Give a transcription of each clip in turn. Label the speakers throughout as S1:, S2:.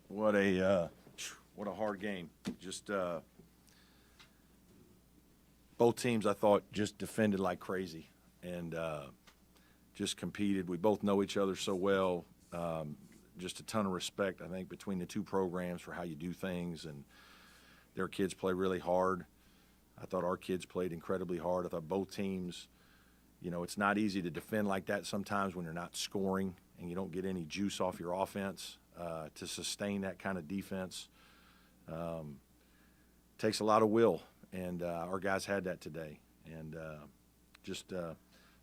S1: What a hard game. Just both teams, I thought, just defended like crazy and just competed. We both know each other so well. Just a ton of respect, I think, between the two programs for how you do things. And their kids play really hard. I thought our kids played incredibly hard. I thought both teams, it's not easy to defend like that sometimes when you're not scoring and you don't get any juice off your offense. To sustain that kind of defense takes a lot of will, and our guys had that today. And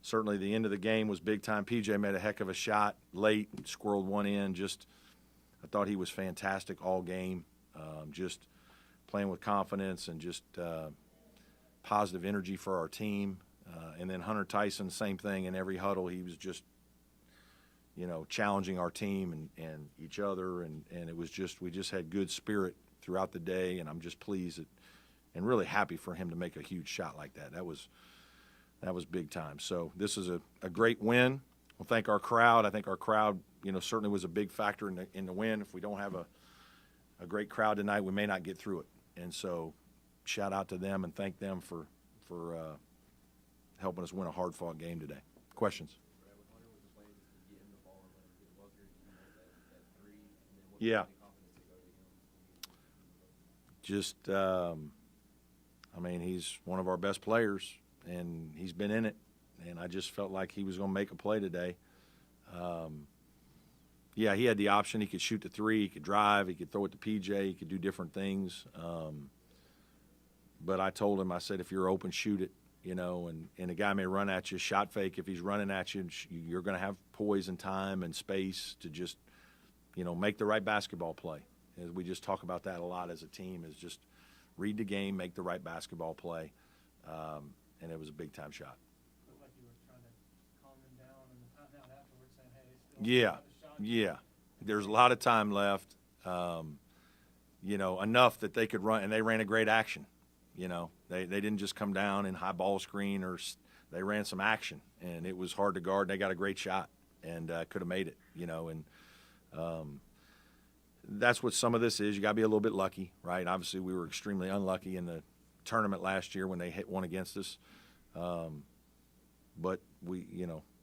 S1: certainly the end of the game was big time. PJ made a heck of a shot late, squirreled one in. I thought he was fantastic all game, just playing with confidence and just positive energy for our team. And then Hunter Tyson, same thing in every huddle. He was just challenging our team and each other, and it was we just had good spirit throughout the day, and I'm just pleased and really happy for him to make a huge shot like that. That was big time. So this is a great win. We'll thank our crowd. I think our crowd, certainly was a big factor in the win. If we don't have a great crowd tonight, we may not get through it. And so shout out to them and thank them for helping us win a hard-fought game today. Questions? Yeah. Just, he's one of our best players, and he's been in it, and I just felt like he was going to make a play today. He had the option. He could shoot the three, he could drive, he could throw it to PJ, he could do different things. But I told him, I said, if you're open, shoot it, and a guy may run at you, shot fake. If he's running at you, you're going to have poise and time and space to just make the right basketball play. As we just talk about that a lot as a team, is just read the game, make the right basketball play, and it was a big-time shot.
S2: Looked like you were trying to calm them down in the timeout afterwards, saying, hey,
S1: Yeah. There's a lot of time left, enough that they could run, and they ran a great action. They didn't just come down in high ball screen, or they ran some action, and it was hard to guard. They got a great shot and could have made it, and that's what some of this is. You got to be a little bit lucky, right? Obviously, we were extremely unlucky in the tournament last year when they hit one against us. But we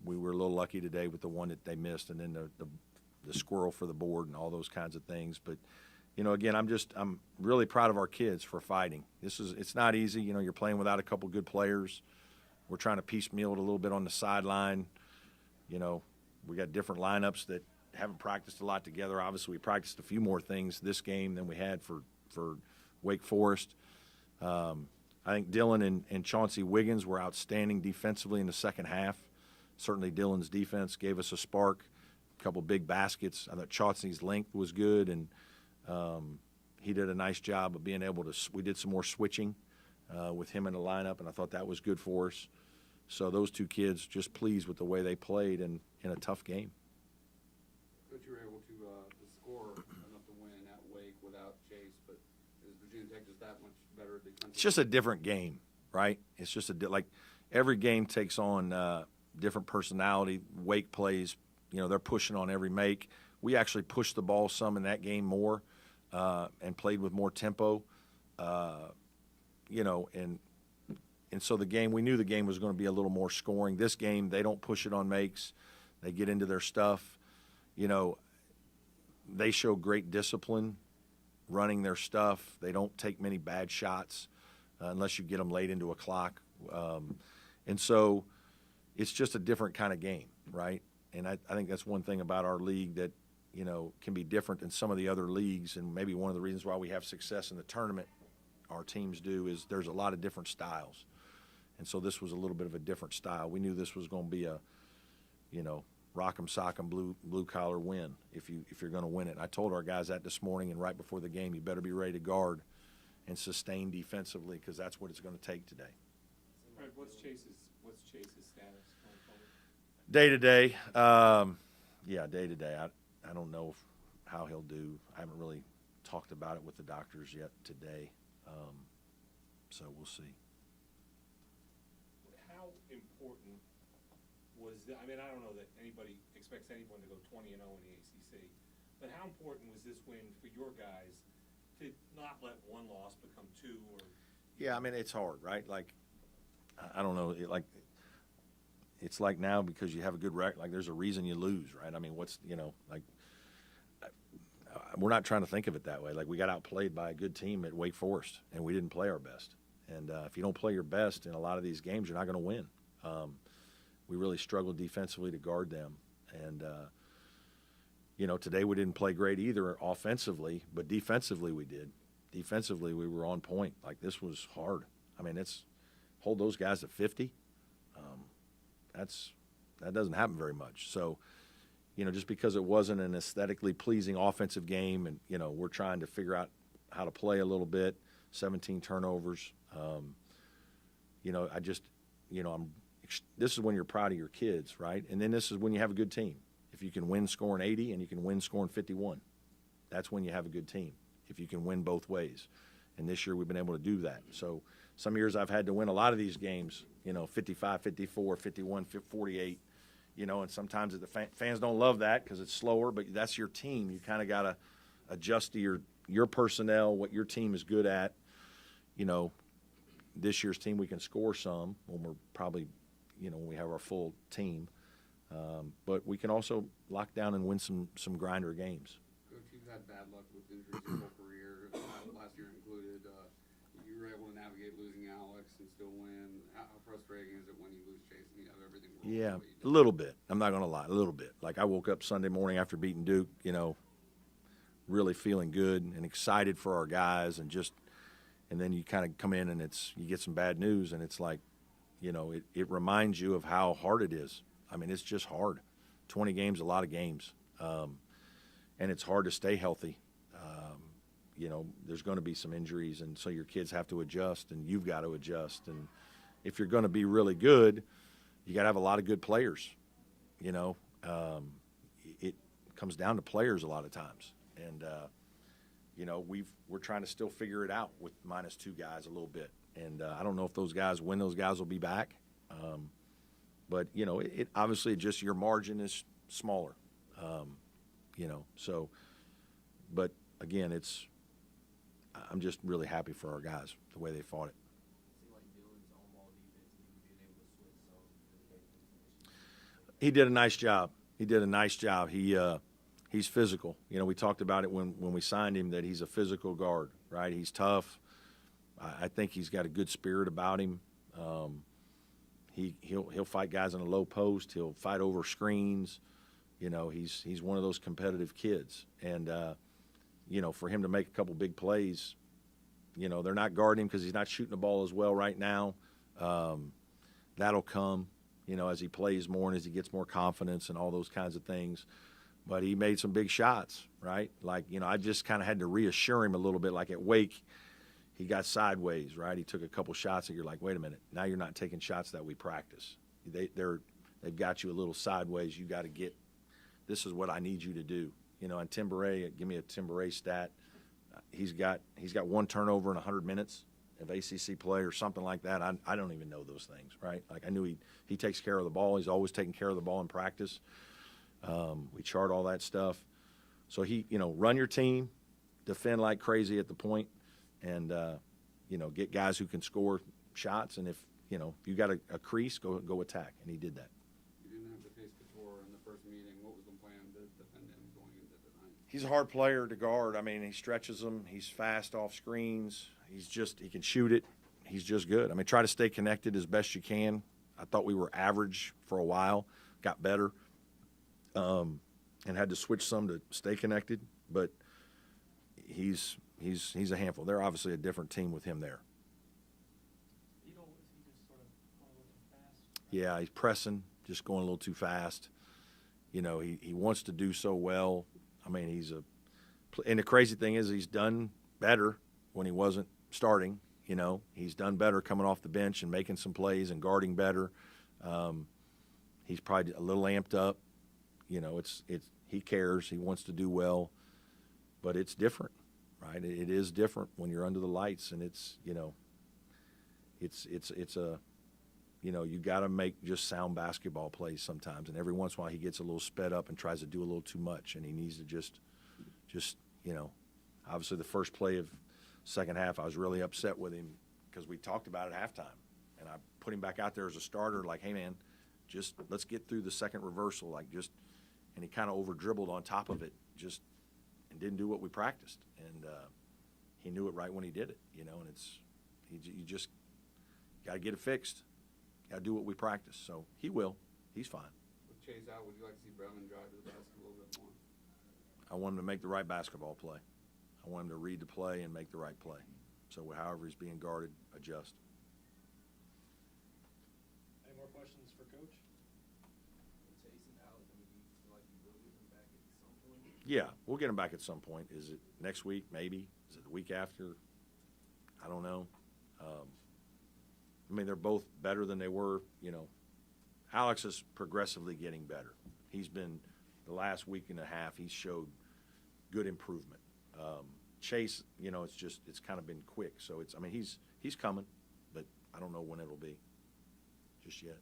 S1: were a little lucky today with the one that they missed, and then the squirrel for the board and all those kinds of things. But, again, I'm really proud of our kids for fighting. It's not easy. You're playing without a couple good players. We're trying to piecemeal it a little bit on the sideline. We got different lineups that haven't practiced a lot together. Obviously, we practiced a few more things this game than we had for Wake Forest. I think Dylan and Chauncey Wiggins were outstanding defensively in the second half. Certainly Dylan's defense gave us a spark, a couple big baskets. I thought Chauncey's length was good, and he did a nice job of being able to – we did some more switching with him in the lineup, and I thought that was good for us. So those two kids, just pleased with the way they played in a tough game.
S3: Coach, you were able to score enough to win at Wake without Chase, but is Virginia Tech just that much better defensively?
S1: It's just a different game, right? It's just like every game takes on different personality. Wake plays, they're pushing on every make. We actually pushed the ball some in that game more and played with more tempo, and so the game, we knew the game was going to be a little more scoring. This game, they don't push it on makes. They get into their stuff. They show great discipline running their stuff. They don't take many bad shots unless you get them late into a clock. And so it's just a different kind of game, right? And I think that's one thing about our league that, can be different than some of the other leagues, and maybe one of the reasons why we have success in the tournament, our teams do, is there's a lot of different styles. And so this was a little bit of a different style. We knew this was going to be a, rock'em sock'em blue collar win if you're going to win it. And I told our guys that this morning, and right before the game, you better be ready to guard and sustain defensively, because that's what it's going to take today.
S4: Fred, what's Chase's status going forward?
S1: Day to day, day to day. I don't know how he'll do. I haven't really talked about it with the doctors yet today, so we'll see.
S4: How important was that? I don't know that anybody expects anyone to go 20-0 in the ACC, but how important was this win for your guys to not let one loss become two or?
S1: Yeah, I mean, it's hard, right? Like, I don't know, it's like now because you have a good record, like there's a reason you lose, right? I mean, we're not trying to think of it that way. Like, we got outplayed by a good team at Wake Forest, and we didn't play our best. And if you don't play your best in a lot of these games, you're not going to win. We really struggled defensively to guard them. And, today we didn't play great either offensively, but defensively we did. Defensively, we were on point. Like, this was hard. I mean, hold those guys to 50. That doesn't happen very much. So, just because it wasn't an aesthetically pleasing offensive game, and we're trying to figure out how to play a little bit. 17 turnovers. This is when you're proud of your kids, right? And then this is when you have a good team. If you can win scoring 80 and you can win scoring 51, that's when you have a good team. If you can win both ways. And this year we've been able to do that. So some years I've had to win a lot of these games, 55, 54, 51, 48, and sometimes the fans don't love that because it's slower, but that's your team. You kind of got to adjust to your personnel, what your team is good at. This year's team, we can score some when we're probably, when we have our full team. But we can also lock down and win some grinder games.
S3: Coach, you've had bad luck with injuries your whole career, last year included. You were able to navigate losing Alex and still win. How frustrating is it when you lose Chase and you have everything wrong?
S1: Yeah, a little bit. I'm not going to lie, a little bit. Like, I woke up Sunday morning after beating Duke, really feeling good and excited for our guys, and then you kind of come in and you get some bad news, and it's like, it reminds you of how hard it is. I mean, it's just hard. 20 games, a lot of games. And it's hard to stay healthy. There's going to be some injuries, and so your kids have to adjust, and you've got to adjust. And if you're going to be really good, you got to have a lot of good players. It comes down to players a lot of times. And, we're trying to still figure it out with -2 guys a little bit. And I don't know if when those guys will be back. But, it obviously just your margin is smaller, so, but again, I'm just really happy for our guys, the way they fought it. He did a nice job. He's physical. We talked about it when we signed him, that he's a physical guard, right? He's tough. I think he's got a good spirit about him. He'll fight guys in a low post. He'll fight over screens. He's one of those competitive kids. And, for him to make a couple big plays, they're not guarding him because he's not shooting the ball as well right now. That'll come, as he plays more and as he gets more confidence and all those kinds of things. But he made some big shots, right? Like, I just kind of had to reassure him a little bit. Like at Wake, he got sideways, right? He took a couple shots and you're like, wait a minute, now you're not taking shots that we practice. They've got you a little sideways. You got to this is what I need you to do. And Timberay, give me a Timberay stat. He's got 1 turnover in 100 minutes of ACC play or something like that. I don't even know those things, right? Like, I knew he takes care of the ball. He's always taking care of the ball in practice. We chart all that stuff. So run your team, defend like crazy at the point, and get guys who can score shots. And if you got a crease, go attack. And he did that.
S3: You didn't have to face Couture in the first meeting. What was the plan to defend him going into tonight?
S1: He's a hard player to guard. I mean, he stretches them. He's fast off screens. He can shoot it. He's just good. I mean, try to stay connected as best you can. I thought we were average for a while, got better, and had to switch some to stay connected. But he's a handful. They're obviously a different team with him there.
S2: Is he just sort of going a little too fast?
S1: Yeah, he's pressing, just going a little too fast. He wants to do so well. I mean, and the crazy thing is he's done better when he wasn't starting. He's done better coming off the bench and making some plays and guarding better. He's probably a little amped up. He cares. He wants to do well, but it's different, right? It is different when you're under the lights, and it's you got to make just sound basketball plays sometimes. And every once in a while he gets a little sped up and tries to do a little too much, and he needs to just just, you know, obviously the first play of second half, I was really upset with him because we talked about it at halftime. And I put him back out there as a starter, like, hey, man, just let's get through the second reversal. Like, just, and he kind of over dribbled on top of it, just, and didn't do what we practiced. And he knew it right when he did it, you know, and it's, you just got to get it fixed. Got to do what we practice. So he will. He's fine.
S3: With Chase out, would you like to see Brownell drive to the basket a little bit more?
S1: I want him to make the right basketball play. I want him to read the play and make the right play. So however he's being guarded, adjust.
S2: Any more questions for Coach?
S1: Yeah, we'll get him back at some point. Is it next week? Maybe. Is it the week after? I don't know. I mean, they're both better than they were. You know, Alex is progressively getting better. He's been, the last week and a half, he's showed good improvement. Chase, you know, it's kind of been quick. So I mean, he's coming, but I don't know when it'll be just yet.